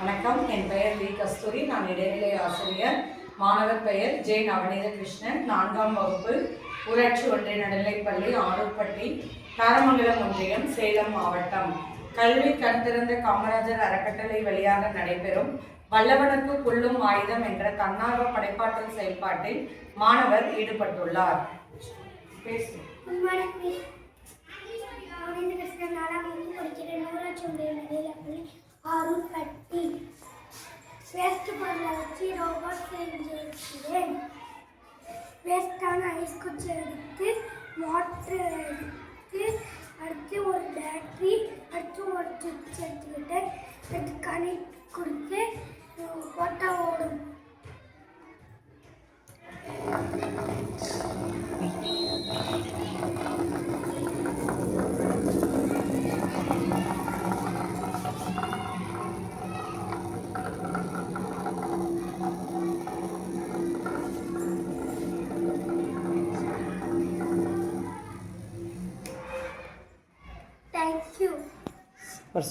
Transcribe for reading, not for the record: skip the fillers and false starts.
வணக்கம். என் பெயர் வி கஸ்தூரி. நான் இடைநிலை ஆசிரியர். மாணவர் பெயர் ஜே நவநீத கிருஷ்ணன். 4ஆம் வகுப்பு, ஊராட்சி ஒன்றிய நடுநிலைப்பள்ளி, ஆரூர்பட்டி, தாரமங்கலம் ஒன்றியம், சேலம் மாவட்டம். கல்வி கண் திறந்த காமராஜர் அறக்கட்டளை வழியாக நடைபெறும் வல்லவனுக்கு புல்லும் ஆயுதம் என்ற தன்னார்வ படைப்பாற்றல் செயல்பாட்டில் மாணவர் ஈடுபட்டுள்ளார். ஆரூர்பட்டி வேஸ்ட் பொருளை வச்சு ரோபோட் செஞ்சிருக்கிறேன். வேஸ்டான ஐஸ் குச்சி எடுத்து மோட்ரு எடுத்து அடுத்து ஒரு பேட்டரி அடுத்து ஒரு சுவிட்ச் எடுத்துக்கிட்டு அடுத்து கனெக்ட் கொடுத்து போட்டால் ஓடும். Thank you.